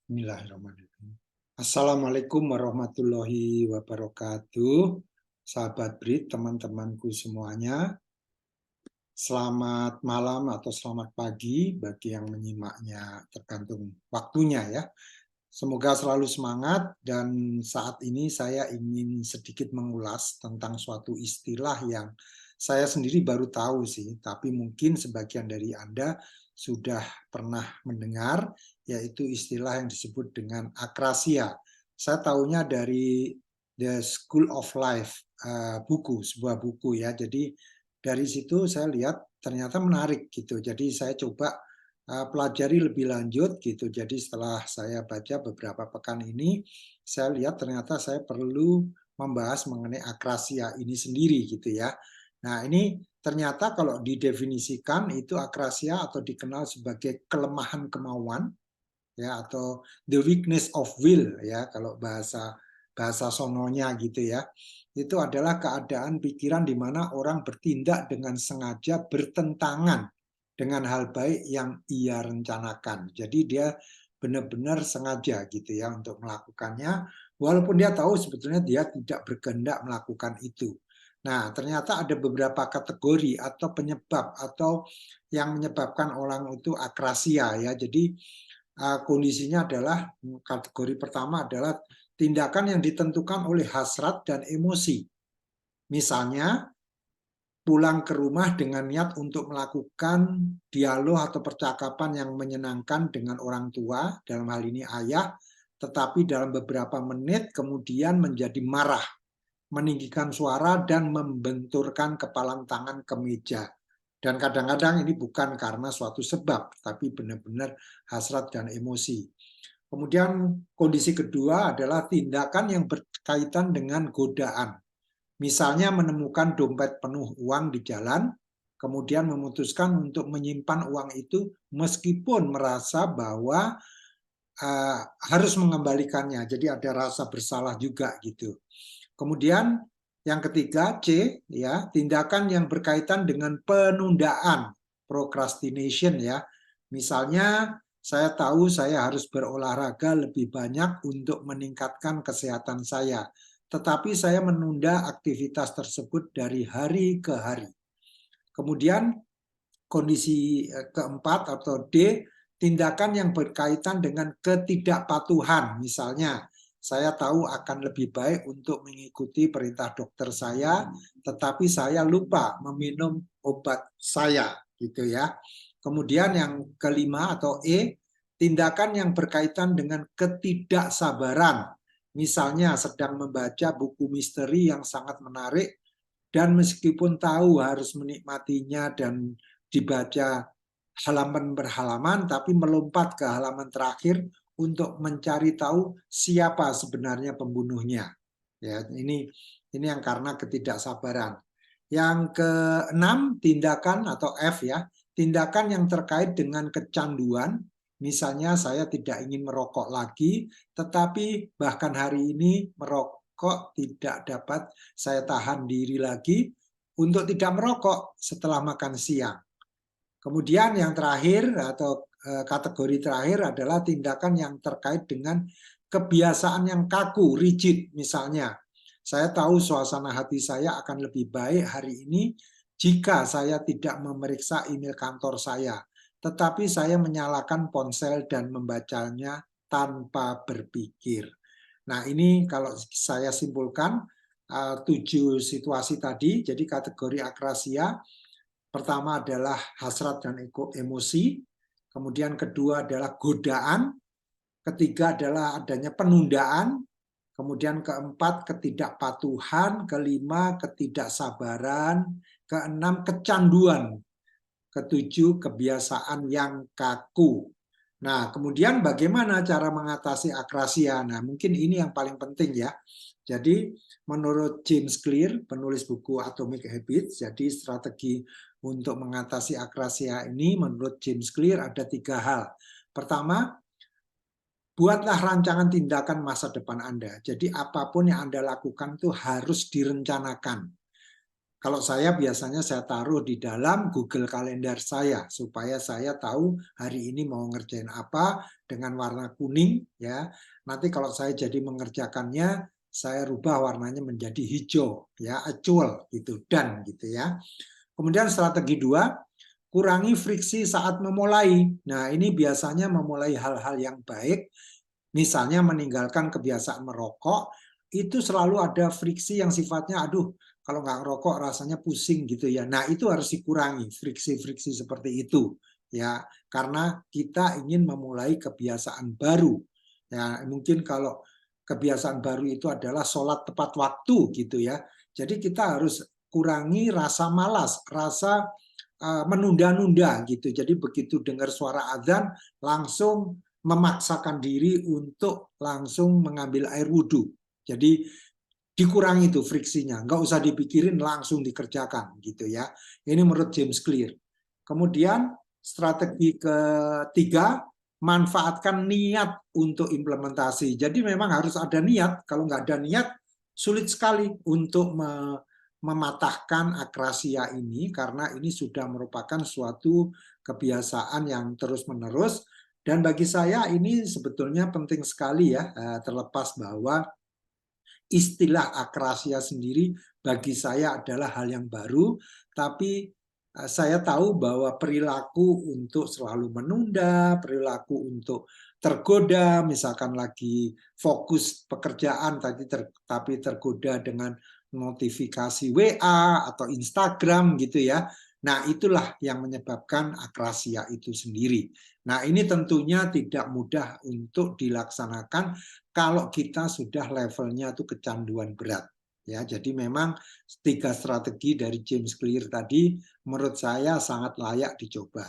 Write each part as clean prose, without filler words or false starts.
Bismillahirrahmanirrahim. Assalamualaikum warahmatullahi wabarakatuh. Sahabat Brit, teman-temanku semuanya. Selamat malam atau selamat pagi bagi yang menyimaknya tergantung waktunya ya. Semoga selalu semangat dan saat ini saya ingin sedikit mengulas tentang suatu istilah yang saya sendiri baru tahu sih, tapi mungkin sebagian dari Anda sudah pernah mendengar, yaitu istilah yang disebut dengan akrasia. Saya tahunya dari The School of Life, sebuah buku ya. Jadi dari situ saya lihat ternyata menarik gitu. Jadi saya coba pelajari lebih lanjut gitu. Jadi setelah saya baca beberapa pekan ini, saya lihat ternyata saya perlu membahas mengenai akrasia ini sendiri gitu ya. Nah, ini ternyata kalau didefinisikan itu akrasia atau dikenal sebagai kelemahan kemauan ya atau the weakness of will ya kalau bahasa bahasa sononya gitu ya. Itu adalah keadaan pikiran di mana orang bertindak dengan sengaja bertentangan dengan hal baik yang ia rencanakan. Jadi dia benar-benar sengaja gitu ya untuk melakukannya walaupun dia tahu sebetulnya dia tidak berkehendak melakukan itu. Nah, ternyata ada beberapa kategori atau penyebab atau yang menyebabkan orang itu akrasia ya. Jadi kondisinya adalah kategori pertama adalah tindakan yang ditentukan oleh hasrat dan emosi. Misalnya pulang ke rumah dengan niat untuk melakukan dialog atau percakapan yang menyenangkan dengan orang tua, dalam hal ini ayah, tetapi dalam beberapa menit kemudian menjadi marah, meninggikan suara dan membenturkan kepalan tangan ke meja. Dan kadang-kadang ini bukan karena suatu sebab, tapi benar-benar hasrat dan emosi. Kemudian kondisi kedua adalah tindakan yang berkaitan dengan godaan. Misalnya menemukan dompet penuh uang di jalan, kemudian memutuskan untuk menyimpan uang itu meskipun merasa bahwa harus mengembalikannya. Jadi ada rasa bersalah juga gitu. Kemudian yang ketiga C ya, tindakan yang berkaitan dengan penundaan, procrastination ya. Misalnya saya tahu saya harus berolahraga lebih banyak untuk meningkatkan kesehatan saya, tetapi saya menunda aktivitas tersebut dari hari ke hari. Kemudian kondisi keempat atau D, tindakan yang berkaitan dengan ketidakpatuhan. Misalnya, saya tahu akan lebih baik untuk mengikuti perintah dokter saya, tetapi saya lupa meminum obat saya, gitu ya. Kemudian yang kelima atau E, tindakan yang berkaitan dengan ketidaksabaran. Misalnya sedang membaca buku misteri yang sangat menarik, dan meskipun tahu harus menikmatinya dan dibaca halaman berhalaman, tapi melompat ke halaman terakhir untuk mencari tahu siapa sebenarnya pembunuhnya. Ya, ini yang karena ketidaksabaran. Yang keenam, tindakan atau F ya, tindakan yang terkait dengan kecanduan. Misalnya saya tidak ingin merokok lagi, tetapi bahkan hari ini merokok tidak dapat saya tahan diri lagi untuk tidak merokok setelah makan siang. Kemudian yang terakhir atau kategori terakhir adalah tindakan yang terkait dengan kebiasaan yang kaku, rigid. Misalnya, saya tahu suasana hati saya akan lebih baik hari ini jika saya tidak memeriksa email kantor saya, tetapi saya menyalakan ponsel dan membacanya tanpa berpikir. Nah, ini kalau saya simpulkan 7 situasi tadi, jadi kategori akrasia. Pertama adalah hasrat dan emosi, kemudian kedua adalah godaan, ketiga adalah adanya penundaan, kemudian keempat ketidakpatuhan, kelima ketidaksabaran, keenam kecanduan, ketujuh kebiasaan yang kaku. Nah, kemudian bagaimana cara mengatasi akrasia? Nah, mungkin ini yang paling penting ya. Jadi, menurut James Clear, penulis buku Atomic Habits, jadi strategi untuk mengatasi akrasia ini menurut James Clear ada 3 hal. Pertama, buatlah rancangan tindakan masa depan Anda. Jadi apapun yang Anda lakukan itu harus direncanakan. Kalau saya biasanya saya taruh di dalam Google Kalender saya supaya saya tahu hari ini mau ngerjain apa dengan warna kuning ya. Nanti kalau saya jadi mengerjakannya saya rubah warnanya menjadi hijau ya, acual gitu dan gitu ya. Kemudian strategi dua, kurangi friksi saat memulai. Nah, ini biasanya memulai hal-hal yang baik, misalnya meninggalkan kebiasaan merokok, itu selalu ada friksi yang sifatnya, aduh, kalau nggak ngerokok rasanya pusing gitu ya. Nah, itu harus dikurangi, friksi-friksi seperti itu. Ya, karena kita ingin memulai kebiasaan baru. Ya, mungkin kalau kebiasaan baru itu adalah sholat tepat waktu gitu ya. Jadi kita harus kurangi rasa malas, rasa menunda-nunda gitu. Jadi begitu dengar suara azan langsung memaksakan diri untuk langsung mengambil air wudhu. Jadi dikurangi itu friksinya, nggak usah dipikirin, langsung dikerjakan gitu ya. Ini menurut James Clear. Kemudian strategi ketiga, manfaatkan niat untuk implementasi. Jadi memang harus ada niat. Kalau nggak ada niat, sulit sekali untuk mematahkan akrasia ini karena ini sudah merupakan suatu kebiasaan yang terus-menerus. Dan bagi saya ini sebetulnya penting sekali ya, terlepas bahwa istilah akrasia sendiri bagi saya adalah hal yang baru, tapi saya tahu bahwa perilaku untuk selalu menunda, perilaku untuk tergoda, misalkan lagi fokus pekerjaan tapi tergoda dengan notifikasi WA atau Instagram gitu ya. Nah, itulah yang menyebabkan akrasia itu sendiri. Nah, ini tentunya tidak mudah untuk dilaksanakan kalau kita sudah levelnya itu kecanduan berat. Ya, jadi memang 3 strategi dari James Clear tadi menurut saya sangat layak dicoba.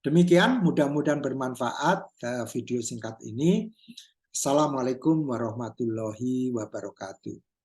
Demikian, mudah-mudahan bermanfaat video singkat ini. Assalamualaikum warahmatullahi wabarakatuh.